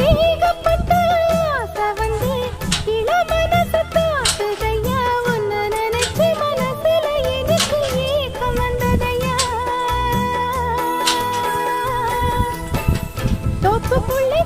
ஏகப்பட்ட ஆசை வந்து இள மனசு தாக்குதையா, உன்னை நினைச்சு மனசுல எனக்கு ஏக்கம் வந்ததையா. தோப்புக்குள்ளே